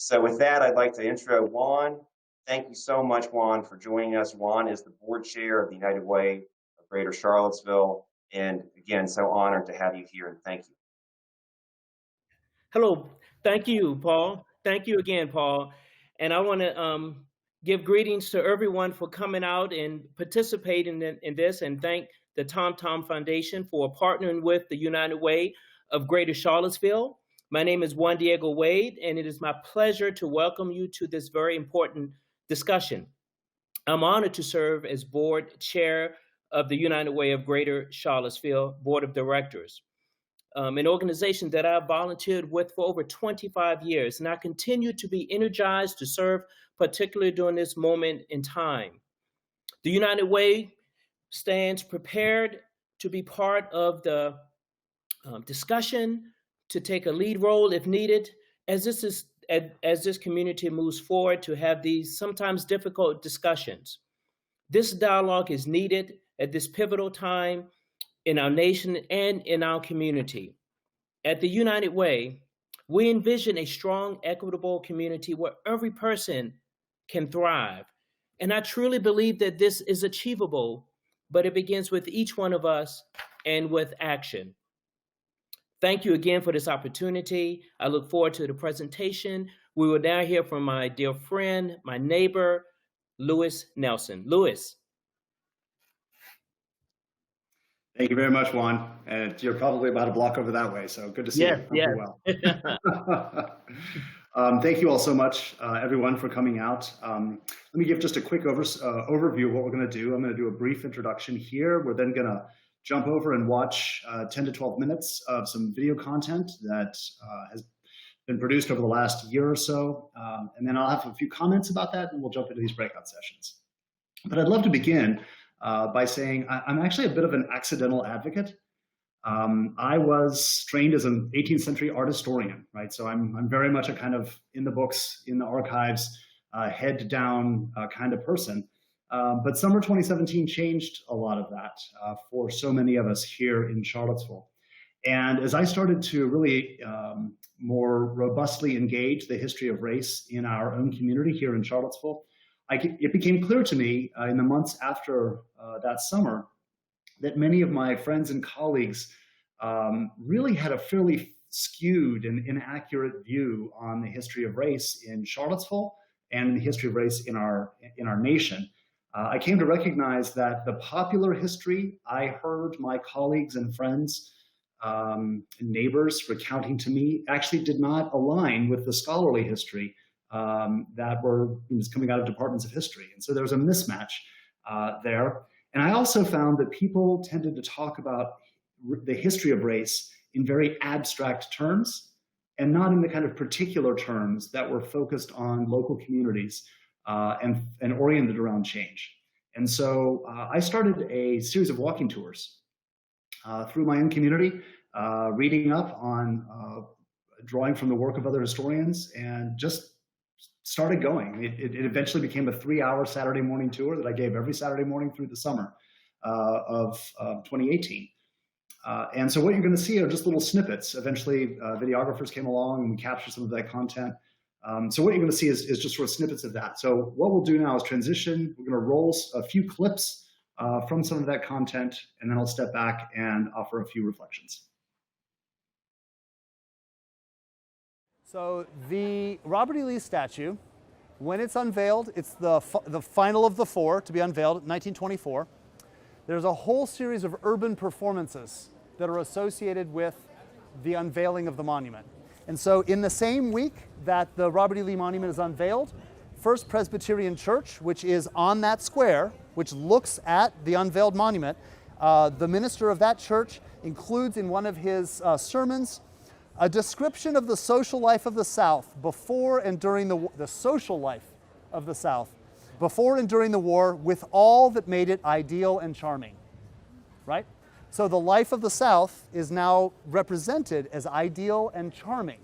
So with that, I'd like to intro Juan. Thank you so much, Juan, for joining us. Juan is the board chair of the United Way of Greater Charlottesville. And again, so honored to have you here, and thank you. Hello. Thank you, Paul. Thank you again, Paul. And I want to give greetings to everyone for coming out and participating in this, and thank the Tom Tom Foundation for partnering with the United Way of Greater Charlottesville. My name is Juan Diego Wade, and it is my pleasure to welcome you to this very important discussion. I'm honored to serve as board chair of the United Way of Greater Charlottesville Board of Directors, an organization that I've volunteered with for over 25 years, and I continue to be energized to serve, particularly during this moment in time. The United Way stands prepared to be part of the discussion, to take a lead role if needed, as this community moves forward to have these sometimes difficult discussions. This dialogue is needed at this pivotal time in our nation and in our community. At the United Way, we envision a strong, equitable community where every person can thrive. And I truly believe that this is achievable, but it begins with each one of us and with action. Thank you again for this opportunity. I look forward to the presentation. We will now hear from my dear friend, my neighbor, Louis Nelson. Louis. Thank you very much, Juan. And you're probably about a block over that way, so good to see you. Yes. Well. Thank you all so much, everyone, for coming out. Let me give just a quick overview of what we're going to do. I'm going to do a brief introduction here. We're then going to jump over and watch 10 to 12 minutes of some video content that has been produced over the last year or so. And then I'll have a few comments about that, and we'll jump into these breakout sessions. But I'd love to begin by saying I'm actually a bit of an accidental advocate. I was trained as an 18th century art historian, right? So I'm very much a kind of in the books, in the archives, head down kind of person. But summer 2017 changed a lot of that for so many of us here in Charlottesville. And as I started to really more robustly engage the history of race in our own community here in Charlottesville, it became clear to me in the months after that summer that many of my friends and colleagues really had a fairly skewed and inaccurate view on the history of race in Charlottesville and the history of race in our nation. I came to recognize that the popular history I heard my colleagues and friends and neighbors recounting to me actually did not align with the scholarly history that was coming out of departments of history. And so there was a mismatch there. And I also found that people tended to talk about the history of race in very abstract terms and not in the kind of particular terms that were focused on local communities and oriented around change. And so I started a series of walking tours through my own community, reading up on drawing from the work of other historians, and just started going. It eventually became a 3-hour Saturday morning tour that I gave every Saturday morning through the summer of 2018. And so what you're going to see are just little snippets. Eventually, videographers came along and we captured some of that content. So what you're going to see is just sort of snippets of that. So what we'll do now is transition. We're going to roll a few clips from some of that content, and then I'll step back and offer a few reflections. So the Robert E. Lee statue, when it's unveiled, it's the final of the four to be unveiled in 1924. There's a whole series of urban performances that are associated with the unveiling of the monument. And so in the same week that the Robert E. Lee Monument is unveiled, First Presbyterian Church, which is on that square, which looks at the unveiled monument, the minister of that church includes in one of his sermons a description of the social life of the South before and during the social life of the South before and during the war, with all that made it ideal and charming, right? So the life of the South is now represented as ideal and charming.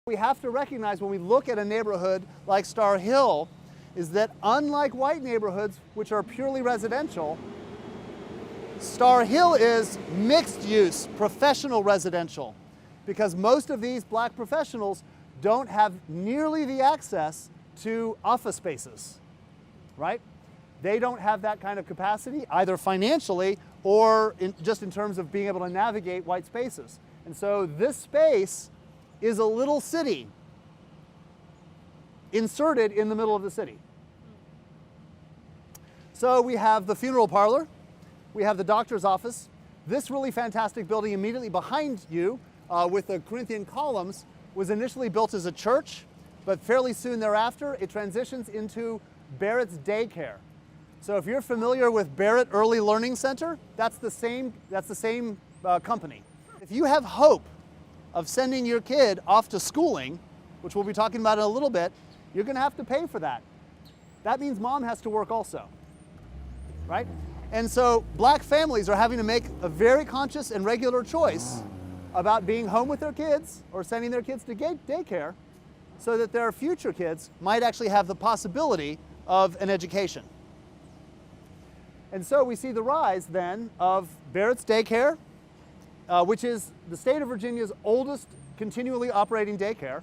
We have to recognize when we look at a neighborhood like Star Hill is that unlike white neighborhoods, which are purely residential, Star Hill is mixed use, professional residential, because most of these black professionals don't have nearly the access to office spaces, right? They don't have that kind of capacity, either financially or just in terms of being able to navigate white spaces. And so this space is a little city inserted in the middle of the city. So we have the funeral parlor, we have the doctor's office. This really fantastic building immediately behind you with the Corinthian columns was initially built as a church, but fairly soon thereafter it transitions into Barrett's daycare. So if you're familiar with Barrett Early Learning Center, that's the same company. If you have hope of sending your kid off to schooling, which we'll be talking about in a little bit, you're going to have to pay for that. That means mom has to work also, right? And so black families are having to make a very conscious and regular choice about being home with their kids or sending their kids to daycare so that their future kids might actually have the possibility of an education. And so we see the rise then of Barrett's daycare, which is the state of Virginia's oldest continually operating daycare.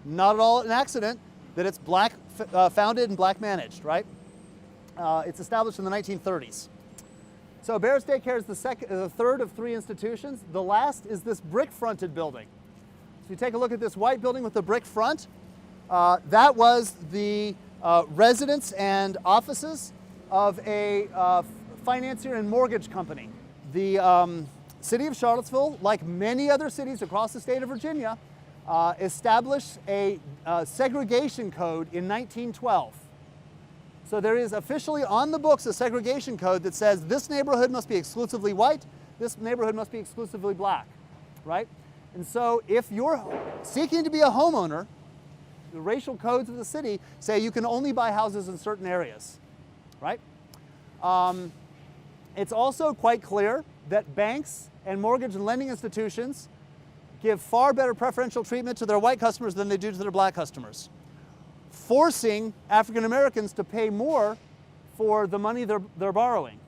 Not at all an accident that it's black founded and black managed, right? It's established in the 1930s. So Barrett's daycare is the third of three institutions. The last is this brick-fronted building. So if you take a look at this white building with the brick front, that was the residence and offices of a financier and mortgage company. The city of Charlottesville, like many other cities across the state of Virginia, established a segregation code in 1912. So there is officially on the books a segregation code that says this neighborhood must be exclusively white, this neighborhood must be exclusively black, right? And so if you're seeking to be a homeowner, the racial codes of the city say you can only buy houses in certain areas, right? It's also quite clear that banks and mortgage and lending institutions give far better preferential treatment to their white customers than they do to their black customers, forcing African Americans to pay more for the money they're borrowing.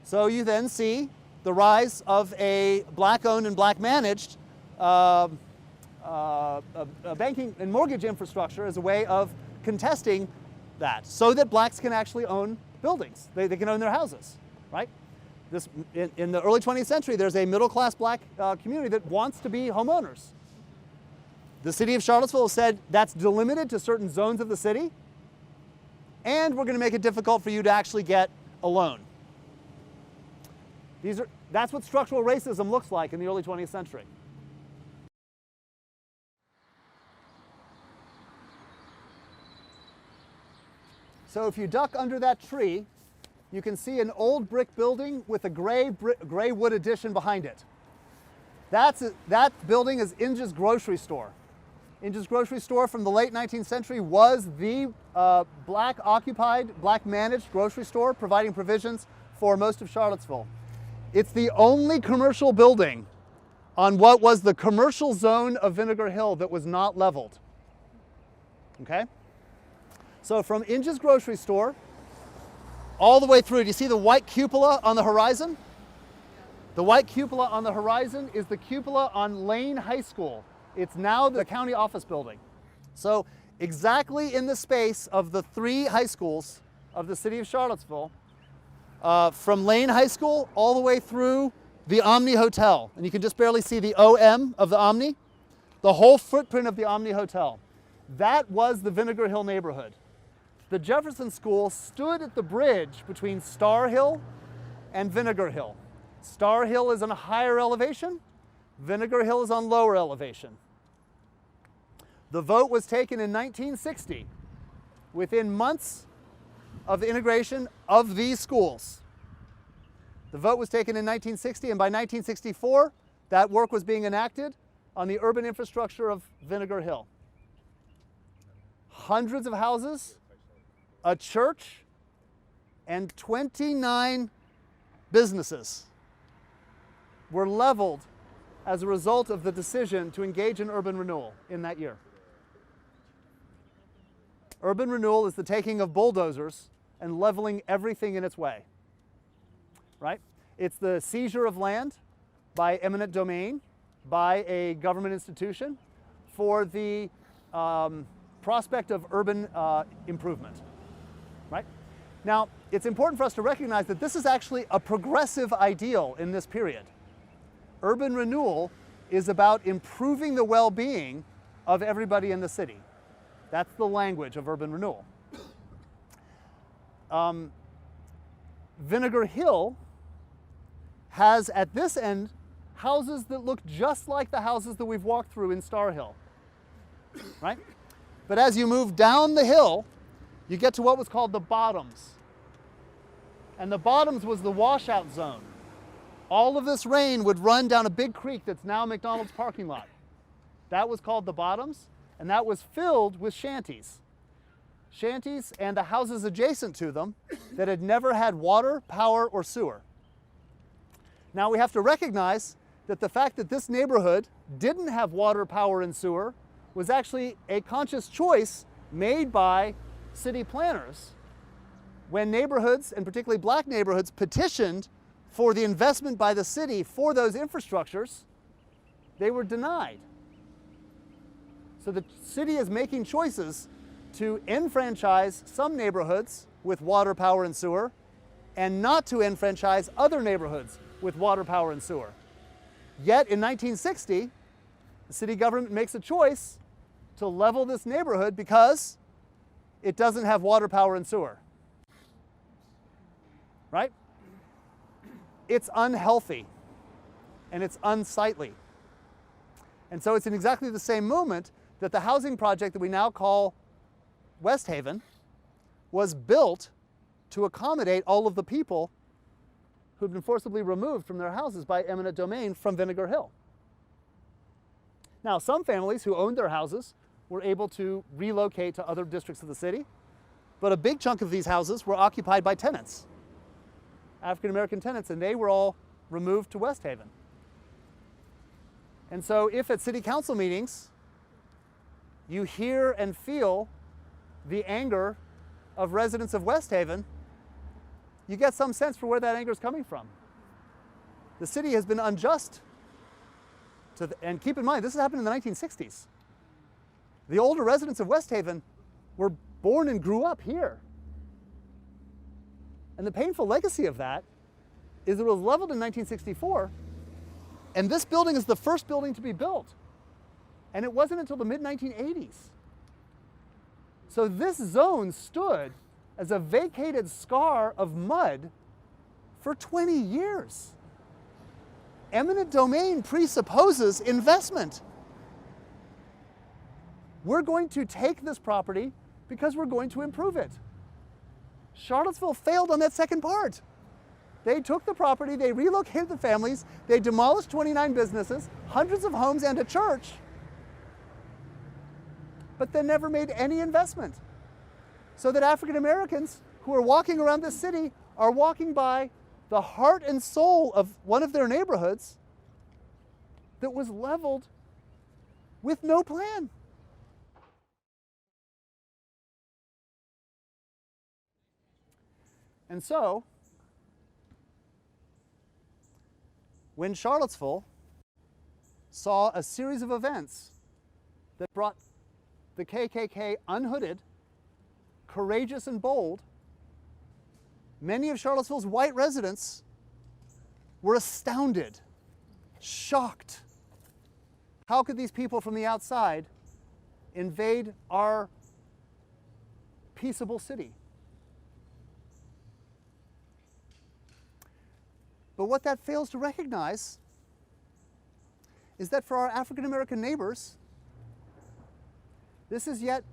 So you then see the rise of a black-owned and black-managed banking and mortgage infrastructure as a way of contesting that, so that blacks can actually own buildings. They can own their houses, right? In the early 20th century, there's a middle-class black community that wants to be homeowners. The city of Charlottesville has said that's delimited to certain zones of the city, and we're going to make it difficult for you to actually get a loan. That's what structural racism looks like in the early 20th century. So if you duck under that tree, you can see an old brick building with a gray wood addition behind it. That building is Inge's grocery store. Inge's grocery store from the late 19th century was the black-occupied, black-managed grocery store providing provisions for most of Charlottesville. It's the only commercial building on what was the commercial zone of Vinegar Hill that was not leveled. Okay? So from Inge's grocery store all the way through, do you see the white cupola on the horizon? The white cupola on the horizon is the cupola on Lane High School. It's now the county office building. So exactly in the space of the three high schools of the city of Charlottesville, from Lane High School all the way through the Omni Hotel. And you can just barely see the OM of the Omni, the whole footprint of the Omni Hotel. That was the Vinegar Hill neighborhood. The Jefferson School stood at the bridge between Star Hill and Vinegar Hill. Star Hill is on a higher elevation, Vinegar Hill is on lower elevation. The vote was taken in 1960, within months of the integration of these schools. The vote was taken in 1960, and by 1964, that work was being enacted on the urban infrastructure of Vinegar Hill. Hundreds of houses, a church, and 29 businesses were leveled as a result of the decision to engage in urban renewal in that year. Urban renewal is the taking of bulldozers and leveling everything in its way, right? It's the seizure of land by eminent domain, by a government institution, for the prospect of urban improvement, right? Now, it's important for us to recognize that this is actually a progressive ideal in this period. Urban renewal is about improving the well-being of everybody in the city. That's the language of urban renewal. Vinegar Hill has at this end houses that look just like the houses that we've walked through in Star Hill, right? But as you move down the hill, you get to what was called the Bottoms. And the Bottoms was the washout zone. All of this rain would run down a big creek that's now McDonald's parking lot. That was called the Bottoms, and that was filled with shanties. Shanties and the houses adjacent to them that had never had water, power, or sewer. Now we have to recognize that the fact that this neighborhood didn't have water, power, and sewer was actually a conscious choice made by city planners when neighborhoods, and particularly black neighborhoods, petitioned for the investment by the city for those infrastructures. They were denied. So the city is making choices to enfranchise some neighborhoods with water, power, and sewer, and not to enfranchise other neighborhoods with water, power, and sewer. Yet in 1960, the city government makes a choice to level this neighborhood because it doesn't have water, power, and sewer. Right? It's unhealthy and it's unsightly. And so it's in exactly the same moment that the housing project that we now call West Haven was built to accommodate all of the people who'd been forcibly removed from their houses by eminent domain from Vinegar Hill. Now, some families who owned their houses were able to relocate to other districts of the city, but a big chunk of these houses were occupied by tenants, African-American tenants, and they were all removed to West Haven. And so if at city council meetings you hear and feel the anger of residents of West Haven, you get some sense for where that anger is coming from. The city has been unjust to and keep in mind, this has happened in the 1960s. The older residents of West Haven were born and grew up here. And the painful legacy of that is it was leveled in 1964, and this building is the first building to be built. And it wasn't until the mid-1980s. So this zone stood as a vacated scar of mud for 20 years. Eminent domain presupposes investment. We're going to take this property because we're going to improve it. Charlottesville failed on that second part. They took the property, they relocated the families, they demolished 29 businesses, hundreds of homes, and a church, but they never made any investment. So that African Americans who are walking around this city are walking by the heart and soul of one of their neighborhoods that was leveled with no plan. And so, when Charlottesville saw a series of events that brought the KKK unhooded, courageous and bold, many of Charlottesville's white residents were astounded, shocked. How could these people from the outside invade our peaceable city? But what that fails to recognize is that for our African American neighbors, this is yet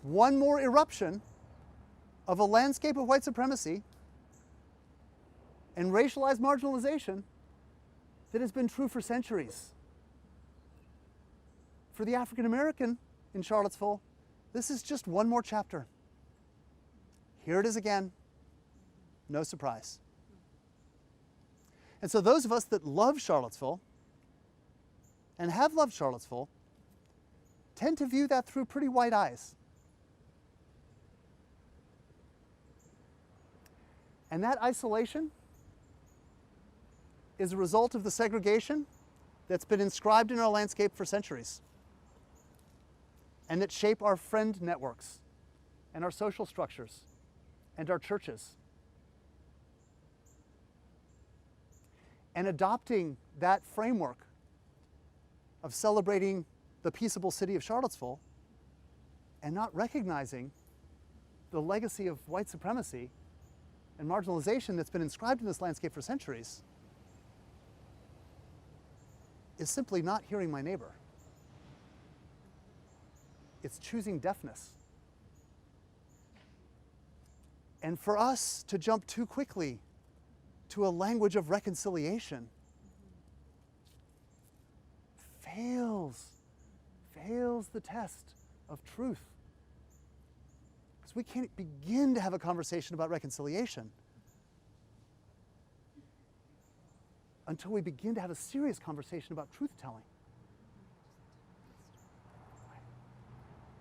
one more eruption of a landscape of white supremacy and racialized marginalization that has been true for centuries. For the African American in Charlottesville, this is just one more chapter. Here it is again. No surprise. And so those of us that love Charlottesville and have loved Charlottesville tend to view that through pretty wide eyes. And that isolation is a result of the segregation that's been inscribed in our landscape for centuries, and that shape our friend networks and our social structures and our churches. And adopting that framework of celebrating the peaceable city of Charlottesville and not recognizing the legacy of white supremacy and marginalization that's been inscribed in this landscape for centuries is simply not hearing my neighbor. It's choosing deafness. And for us to jump too quickly to a language of reconciliation fails the test of truth. Because we can't begin to have a conversation about reconciliation until we begin to have a serious conversation about truth-telling.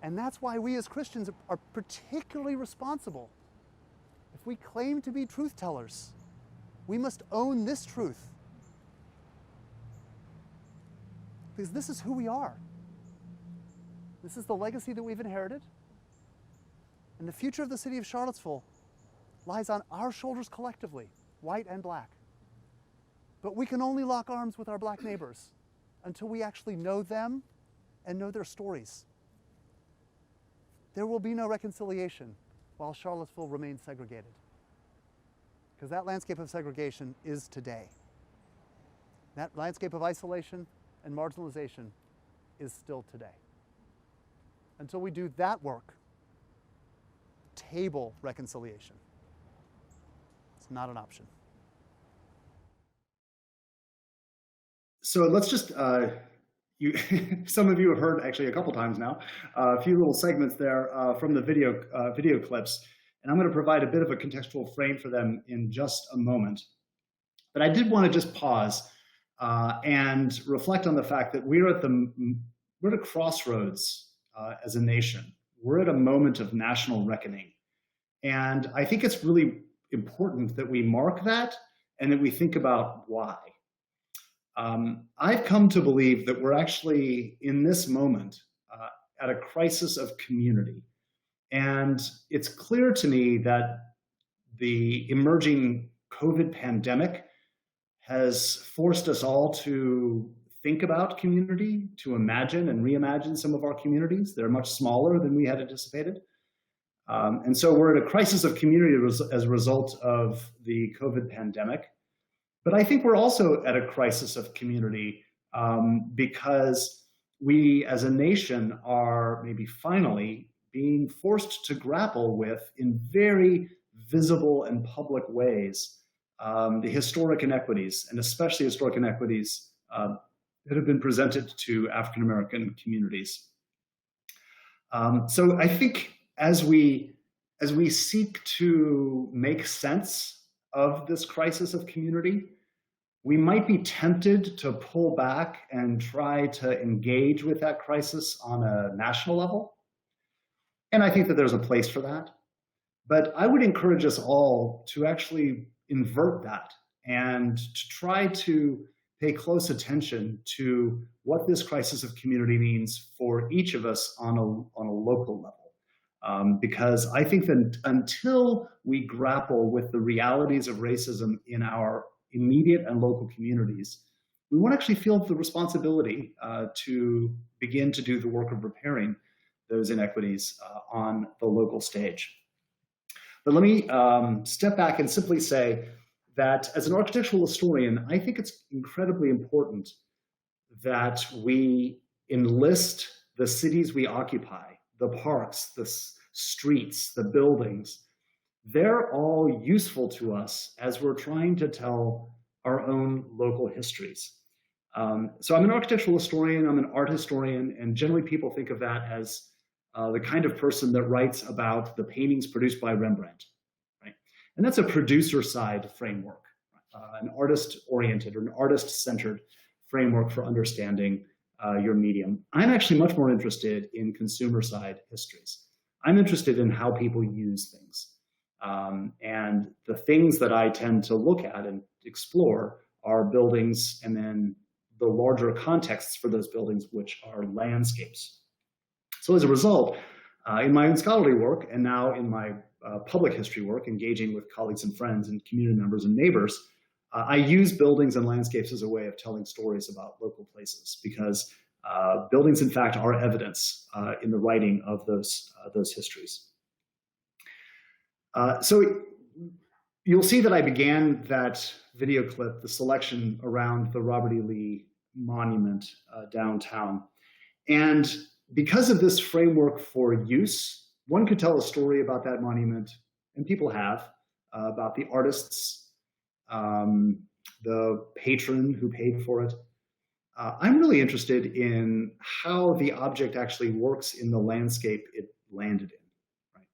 And that's why we as Christians are particularly responsible. If we claim to be truth-tellers, we must own this truth. Because this is who we are. This is the legacy that we've inherited. And the future of the city of Charlottesville lies on our shoulders collectively, white and black. But we can only lock arms with our black neighbors until we actually know them and know their stories. There will be no reconciliation while Charlottesville remains segregated. Because that landscape of segregation is today. That landscape of isolation and marginalization is still today. Until we do that work, table reconciliation. It's not an option. So let's just, some of you have heard actually a couple times now, a few little segments there from the video clips, and I'm going to provide a bit of a contextual frame for them in just a moment. But I did want to just pause and reflect on the fact that we're at a crossroads as a nation. We're at a moment of national reckoning. And I think it's really important that we mark that and that we think about why. I've come to believe that we're actually in this moment at a crisis of community. And it's clear to me that the emerging COVID pandemic has forced us all to think about community, to imagine and reimagine some of our communities. They're much smaller than we had anticipated. And so we're at a crisis of community as a result of the COVID pandemic. But I think we're also at a crisis of community because we as a nation are maybe finally being forced to grapple with, in very visible and public ways, the historic inequities, and especially historic inequities that have been presented to African American communities. So I think as we seek to make sense of this crisis of community, we might be tempted to pull back and try to engage with that crisis on a national level. And I think that there's a place for that. But I would encourage us all to actually invert that and to try to pay close attention to what this crisis of community means for each of us on a local level. Because I think that until we grapple with the realities of racism in our immediate and local communities, we won't actually feel the responsibility to begin to do the work of repairing those inequities on the local stage. But let me step back and simply say that as an architectural historian, I think it's incredibly important that we enlist the cities we occupy, the parks, the streets, the buildings. They're all useful to us as we're trying to tell our own local histories. So I'm an architectural historian, I'm an art historian, and generally people think of that as the kind of person that writes about the paintings produced by Rembrandt, right? And that's a producer side framework, an artist-oriented or an artist-centered framework for understanding your medium. I'm actually much more interested in consumer side histories. I'm interested in how people use things. And the things that I tend to look at and explore are buildings and then the larger contexts for those buildings, which are landscapes. So as a result, in my own scholarly work and now in my public history work, engaging with colleagues and friends and community members and neighbors, I use buildings and landscapes as a way of telling stories about local places, because buildings, in fact, are evidence in the writing of those histories. So you'll see that I began that video clip, the selection, around the Robert E. Lee Monument downtown. And because of this framework for use, one could tell a story about that monument, and people have, about the artists, the patron who paid for it. I'm really interested in how the object actually works in the landscape it landed in. Right?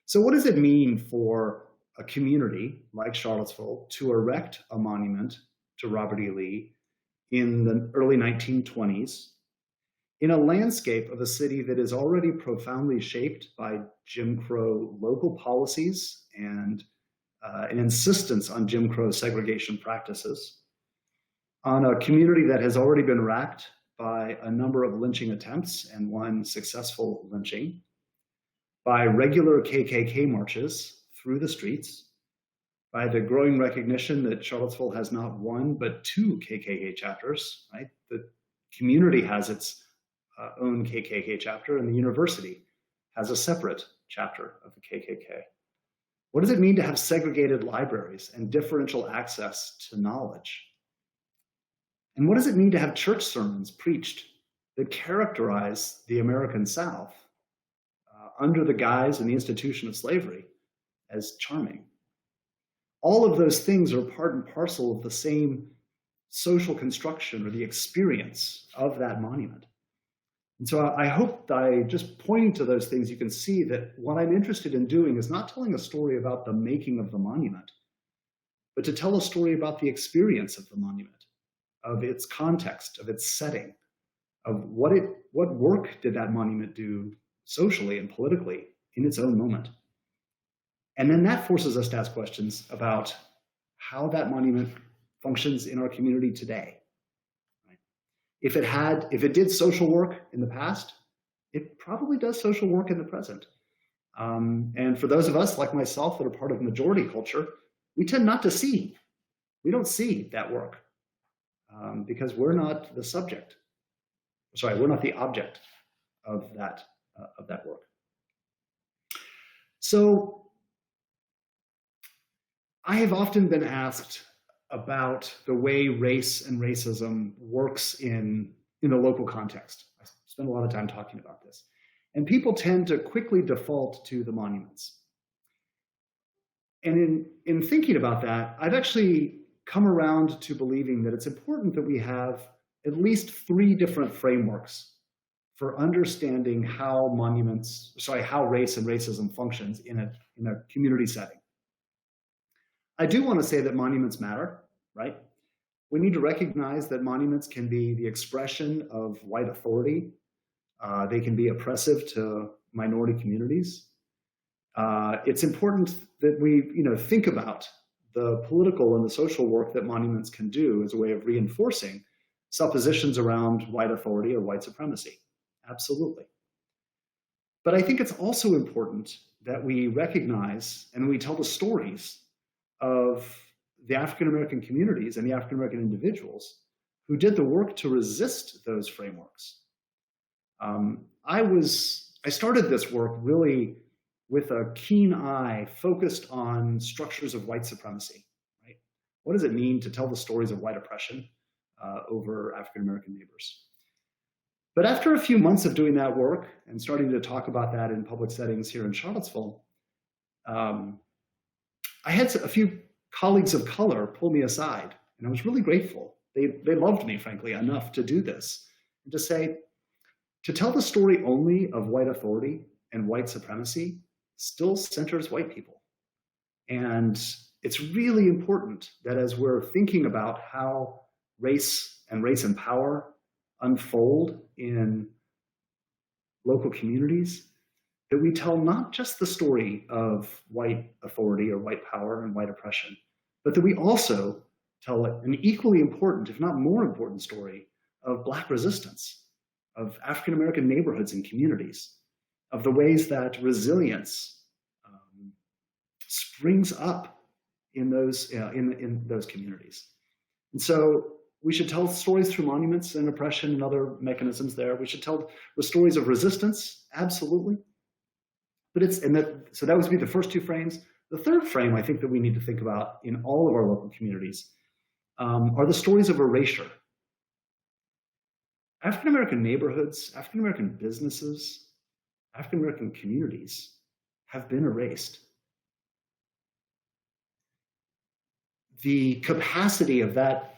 So what does it mean for a community like Charlottesville to erect a monument to Robert E. Lee in the early 1920s in a landscape of a city that is already profoundly shaped by Jim Crow local policies and an insistence on Jim Crow segregation practices, on a community that has already been racked by a number of lynching attempts and one successful lynching, by regular KKK marches through the streets, by the growing recognition that Charlottesville has not one but two KKK chapters, right? The community has its own KKK chapter, and the university has a separate chapter of the KKK. What does it mean to have segregated libraries and differential access to knowledge? And what does it mean to have church sermons preached that characterize the American South under the guise and the institution of slavery as charming? All of those things are part and parcel of the same social construction or the experience of that monument. And so I hope by just pointing to those things, you can see that what I'm interested in doing is not telling a story about the making of the monument, but to tell a story about the experience of the monument, of its context, of its setting, of what work did that monument do socially and politically in its own moment. And then that forces us to ask questions about how that monument functions in our community today. If it did social work in the past, it probably does social work in the present. And for those of us like myself that are part of majority culture, we tend not to see. We don't see that work because we're not the subject. Sorry, we're not the object of that work. So I have often been asked about the way race and racism works in a local context. I spend a lot of time talking about this. And people tend to quickly default to the monuments. And in thinking about that, I've actually come around to believing that it's important that we have at least three different frameworks for understanding how race and racism functions in a community setting. I do want to say that monuments matter, right? We need to recognize that monuments can be the expression of white authority. They can be oppressive to minority communities. It's important that we, think about the political and the social work that monuments can do as a way of reinforcing suppositions around white authority or white supremacy. Absolutely. But I think it's also important that we recognize and we tell the stories of the African-American communities and the African-American individuals who did the work to resist those frameworks. I started this work really with a keen eye focused on structures of white supremacy, right? What does it mean to tell the stories of white oppression over African-American neighbors? But after a few months of doing that work and starting to talk about that in public settings here in Charlottesville, I had a few colleagues of color pull me aside, and I was really grateful. They loved me, frankly, enough to do this and to say, to tell the story only of white authority and white supremacy still centers white people. And it's really important that as we're thinking about how race and power unfold in local communities, that we tell not just the story of white authority or white power and white oppression, but that we also tell an equally important, if not more important, story of Black resistance, of African American neighborhoods and communities, of the ways that resilience springs up in those communities. And so we should tell stories through monuments and oppression and other mechanisms there. We should tell the stories of resistance, absolutely. But so that would be the first two frames. The third frame I think that we need to think about in all of our local communities are the stories of erasure. African American neighborhoods, African American businesses, African American communities have been erased. The capacity of that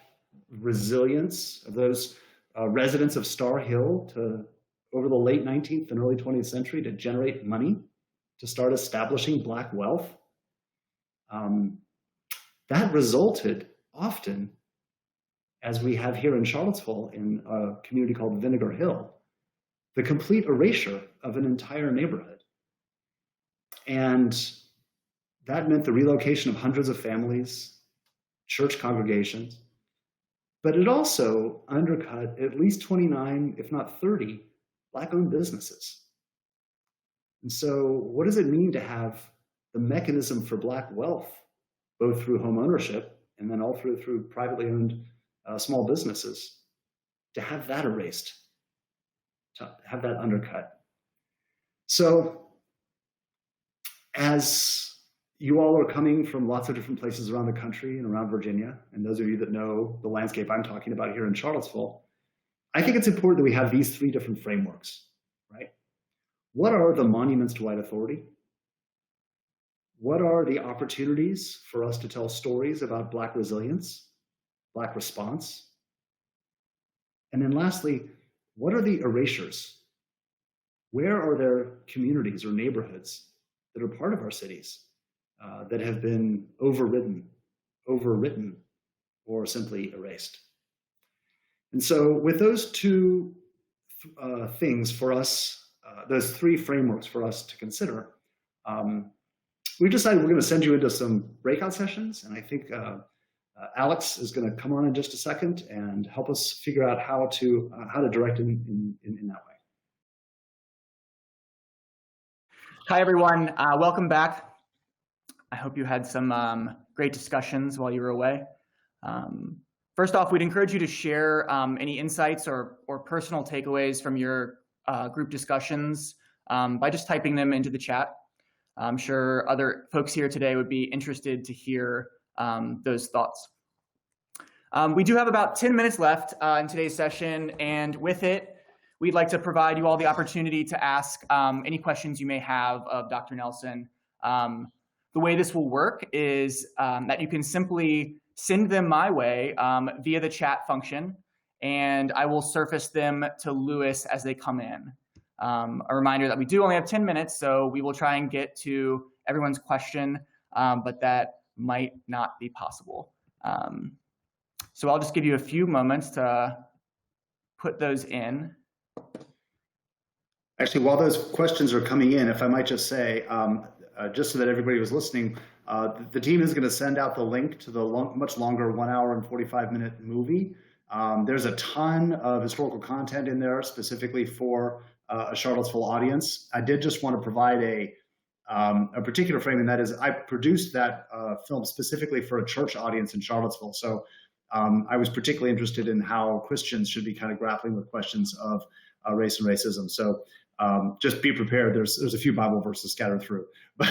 resilience of those residents of Star Hill to, over the late 19th and early 20th century, to generate money, to start establishing Black wealth, that resulted often, as we have here in Charlottesville in a community called Vinegar Hill, the complete erasure of an entire neighborhood. And that meant the relocation of hundreds of families, church congregations, but it also undercut at least 29, if not 30, Black-owned businesses. And so what does it mean to have the mechanism for Black wealth, both through home ownership and then all through privately owned small businesses, to have that erased, to have that undercut? So as you all are coming from lots of different places around the country and around Virginia, and those of you that know the landscape I'm talking about here in Charlottesville, I think it's important that we have these three different frameworks, right? What are the monuments to white authority? What are the opportunities for us to tell stories about Black resilience, Black response? And then lastly, what are the erasures? Where are there communities or neighborhoods that are part of our cities that have been overwritten, or simply erased? And so with those two things for us, those three frameworks for us to consider, we've decided we're going to send you into some breakout sessions, and I think Alex is going to come on in just a second and help us figure out how to direct in that way. Hi, everyone. Welcome back. I hope you had some great discussions while you were away. First off, we'd encourage you to share any insights or personal takeaways from your group discussions by just typing them into the chat. I'm sure other folks here today would be interested to hear those thoughts. We do have about 10 minutes left in today's session, and with it, we'd like to provide you all the opportunity to ask any questions you may have of Dr. Nelson. The way this will work is that you can simply send them my way via the chat function, and I will surface them to Lewis as they come in. A reminder that we do only have 10 minutes, so we will try and get to everyone's question, but that might not be possible. So I'll just give you a few moments to put those in. Actually, while those questions are coming in, if I might just say, just so that everybody was listening, the team is going to send out the link to the much longer 1 hour and 45-minute movie. There's a ton of historical content in there specifically for a Charlottesville audience. I did just want to provide a particular frame, and that is I produced that film specifically for a church audience in Charlottesville. So I was particularly interested in how Christians should be kind of grappling with questions of race and racism. So just be prepared. There's a few Bible verses scattered through, but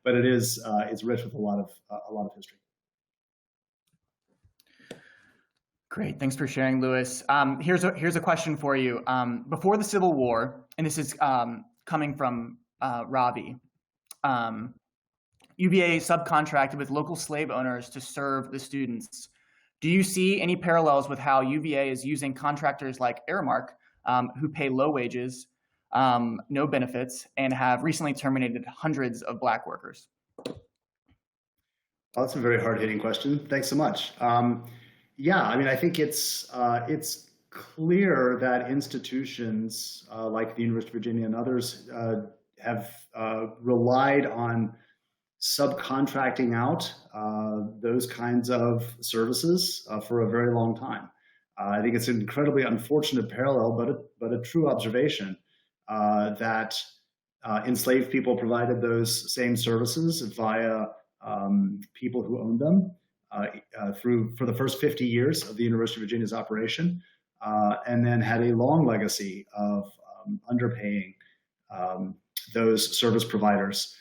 it is it's rich with a lot of history. Great, thanks for sharing, Lewis. Here's a question for you. Before the Civil War, and this is coming from Robbie, UVA subcontracted with local slave owners to serve the students. Do you see any parallels with how UVA is using contractors like Aramark, who pay low wages, no benefits, and have recently terminated hundreds of Black workers? Well, that's a very hard-hitting question. Thanks so much. Yeah, I mean, I think it's clear that institutions like the University of Virginia and others have relied on subcontracting out those kinds of services for a very long time. I think it's an incredibly unfortunate parallel, but a true observation that enslaved people provided those same services via people who owned them for the first 50 years of the University of Virginia's operation, and then had a long legacy of underpaying those service providers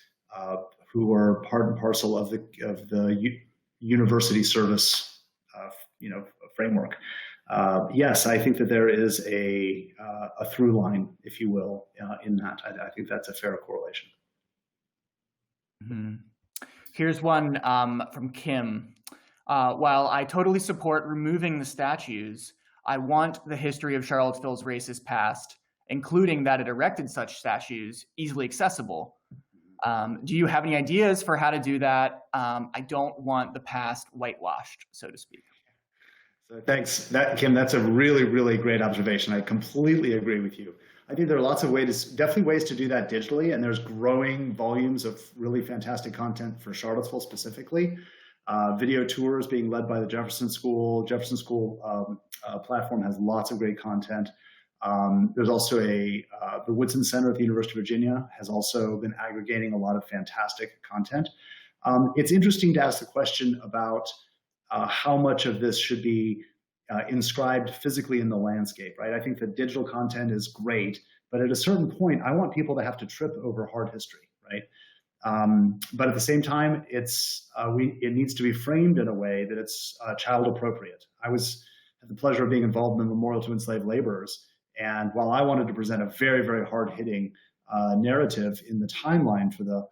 who were part and parcel of the university service framework. Yes, I think that there is a through line, if you will, in that. I think that's a fair correlation. Mm-hmm. Here's one from Kim. While I totally support removing the statues, I want the history of Charlottesville's racist past, including that it erected such statues, easily accessible. Do you have any ideas for how to do that? I don't want the past whitewashed, so to speak. So thanks, Kim. That's a really, really great observation. I completely agree with you. I think there are lots of ways, definitely ways to do that digitally, and there's growing volumes of really fantastic content for Charlottesville specifically. Video tours being led by the Jefferson School. Jefferson School platform has lots of great content. There's also the Woodson Center at the University of Virginia has also been aggregating a lot of fantastic content. It's interesting to ask the question about how much of this should be inscribed physically in the landscape, right? I think the digital content is great, but at a certain point, I want people to have to trip over hard history, right? But at the same time, it needs to be framed in a way that it's child appropriate. I had the pleasure of being involved in the Memorial to Enslaved Laborers, and while I wanted to present a very, very hard-hitting narrative in the timeline for the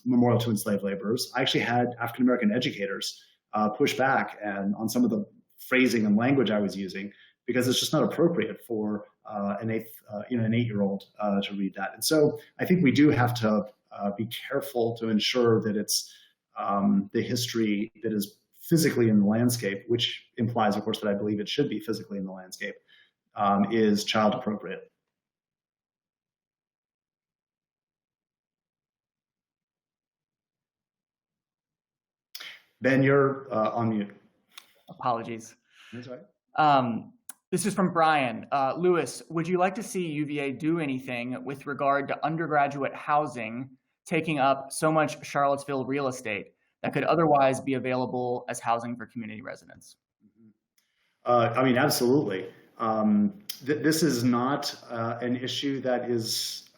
Memorial to Enslaved Laborers, I actually had African-American educators push back and on some of the phrasing and language I was using, because it's just not appropriate for an 8-year-old to read that. And so I think we do have to be careful to ensure that it's the history that is physically in the landscape, which implies, of course, that I believe it should be physically in the landscape, is child appropriate. Ben, you're on mute. Apologies. That's right. This is from Brian. Lewis, would you like to see UVA do anything with regard to undergraduate housing taking up so much Charlottesville real estate that could otherwise be available as housing for community residents? I mean, absolutely. This is not an issue that is,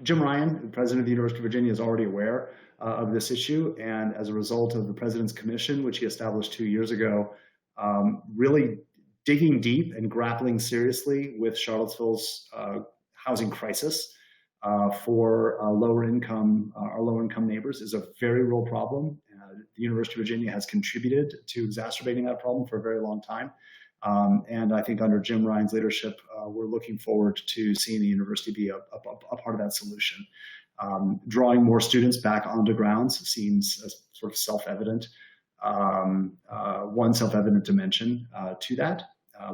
Jim Ryan, the president of the University of Virginia, is already aware of this issue. And as a result of the President's Commission, which he established 2 years ago, really digging deep and grappling seriously with Charlottesville's housing crisis for our lower income neighbors is a very real problem. The University of Virginia has contributed to exacerbating that problem for a very long time. And I think under Jim Ryan's leadership, we're looking forward to seeing the university be a part of that solution. Drawing more students back onto grounds seems sort of self-evident, one self-evident dimension to that.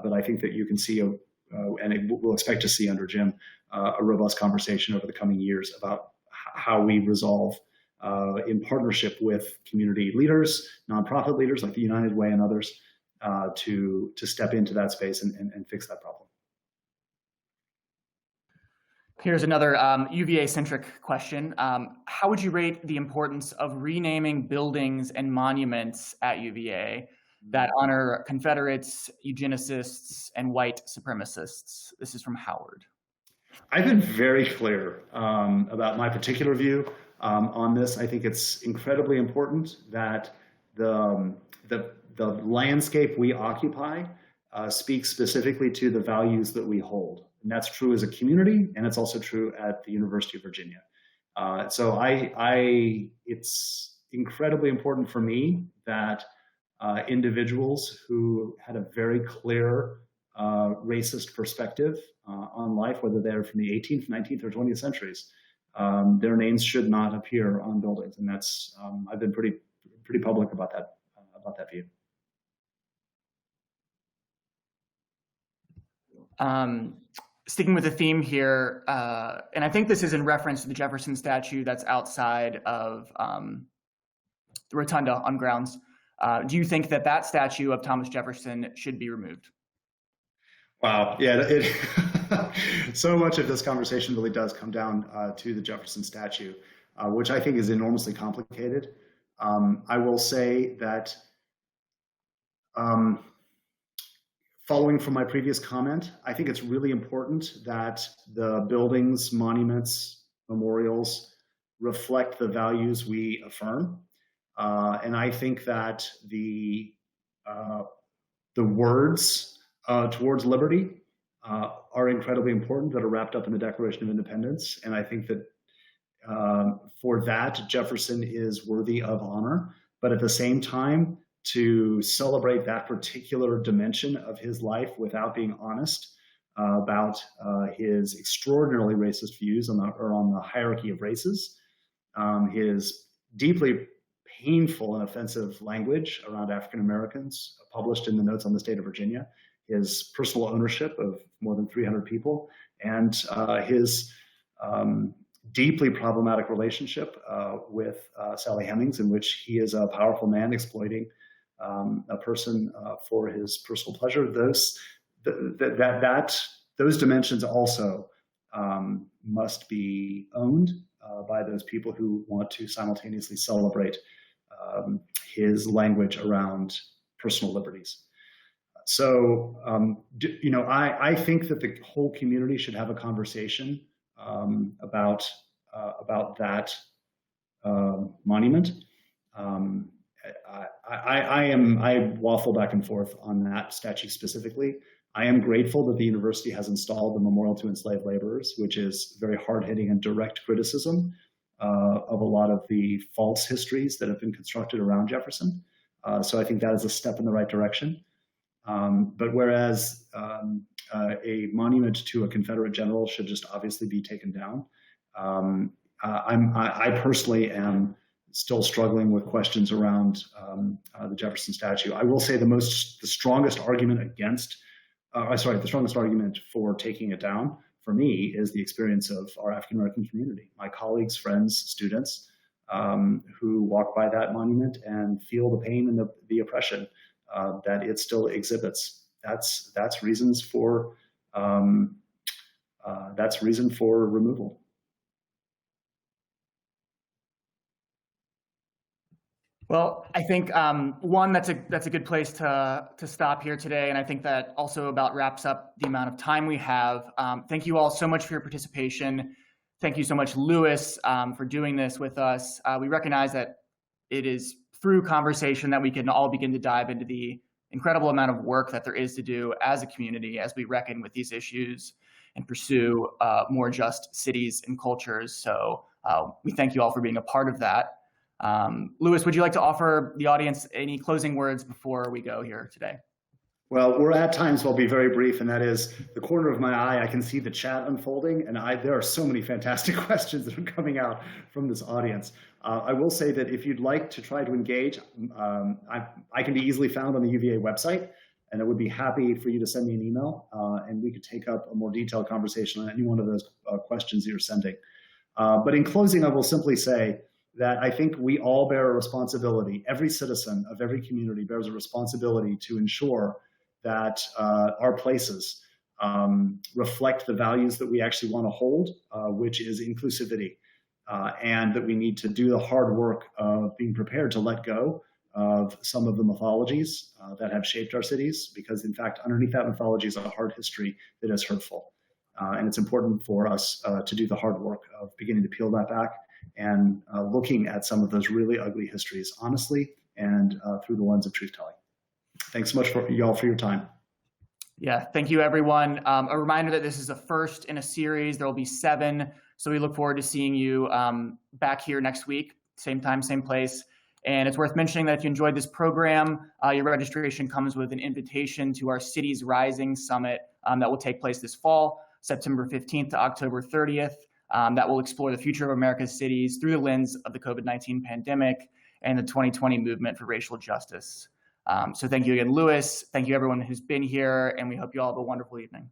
But I think that you can see, and we'll expect to see under Jim, a robust conversation over the coming years about how we resolve, in partnership with community leaders, nonprofit leaders like the United Way and others, to step into that space and fix that problem. Here's another UVA-centric question. How would you rate the importance of renaming buildings and monuments at UVA that honor Confederates, eugenicists, and white supremacists? This is from Howard. I've been very clear about my particular view on this. I think it's incredibly important that the landscape we occupy speaks specifically to the values that we hold. And that's true as a community, and it's also true at the University of Virginia. So it's incredibly important for me that individuals who had a very clear racist perspective on life, whether they're from the 18th, 19th, or 20th centuries, their names should not appear on buildings. And that's, I've been pretty public about that view. sticking with the theme here, and I think this is in reference to the Jefferson statue that's outside of the rotunda on grounds. Do you think that that statue of Thomas Jefferson should be removed? Wow, yeah, so much of this conversation really does come down to the Jefferson statue, which I think is enormously complicated. I will say that following from my previous comment, I think it's really important that the buildings, monuments, memorials reflect the values we affirm. And I think that the words towards liberty are incredibly important that are wrapped up in the Declaration of Independence. And I think that for that, Jefferson is worthy of honor. But at the same time, to celebrate that particular dimension of his life without being honest about his extraordinarily racist views on the hierarchy of races, his deeply painful and offensive language around African Americans published in the Notes on the State of Virginia, his personal ownership of more than 300 people, and his deeply problematic relationship with Sally Hemings, in which he is a powerful man exploiting a person for his personal pleasure. Those dimensions also must be owned by those people who want to simultaneously celebrate his language around personal liberties. So, I think that the whole community should have a conversation about that monument. I waffle back and forth on that statue specifically. I am grateful that the university has installed the Memorial to Enslaved Laborers, which is very hard-hitting and direct criticism of a lot of the false histories that have been constructed around Jefferson. So I think that is a step in the right direction. But whereas a monument to a Confederate general should just obviously be taken down, I personally am still struggling with questions around the Jefferson statue. I will say the strongest argument for taking it down for me is the experience of our African American community, my colleagues, friends, students who walk by that monument and feel the pain and the oppression that it still exhibits. That's reason for removal. Well, I think one, that's a good place to stop here today, and I think that also about wraps up the amount of time we have. Thank you all so much for your participation. Thank you so much, Louis, for doing this with us. We recognize that it is through conversation that we can all begin to dive into the incredible amount of work that there is to do as a community as we reckon with these issues and pursue more just cities and cultures. So we thank you all for being a part of that. Louis, would you like to offer the audience any closing words before we go here today? Well, we're at times, so I'll be very brief, and that is the corner of my eye, I can see the chat unfolding, and there are so many fantastic questions that are coming out from this audience. I will say that if you'd like to try to engage, I can be easily found on the UVA website, and I would be happy for you to send me an email, and we could take up a more detailed conversation on any one of those questions that you're sending. But in closing, I will simply say that I think we all bear a responsibility. Every citizen of every community bears a responsibility to ensure that our places reflect the values that we actually want to hold, which is inclusivity, and that we need to do the hard work of being prepared to let go of some of the mythologies that have shaped our cities, because in fact, underneath that mythology is a hard history that is hurtful. And it's important for us to do the hard work of beginning to peel that back and looking at some of those really ugly histories honestly and through the lens of truth-telling. Thanks so much for y'all for your time. Yeah, thank you, everyone. A reminder that this is the first in a series. There will be 7. So we look forward to seeing you back here next week, same time, same place. And it's worth mentioning that if you enjoyed this program, your registration comes with an invitation to our Cities Rising Summit that will take place this fall, September 15th to October 30th. That will explore the future of America's cities through the lens of the COVID-19 pandemic and the 2020 movement for racial justice. So thank you again, Louis. Thank you everyone who's been here, and we hope you all have a wonderful evening.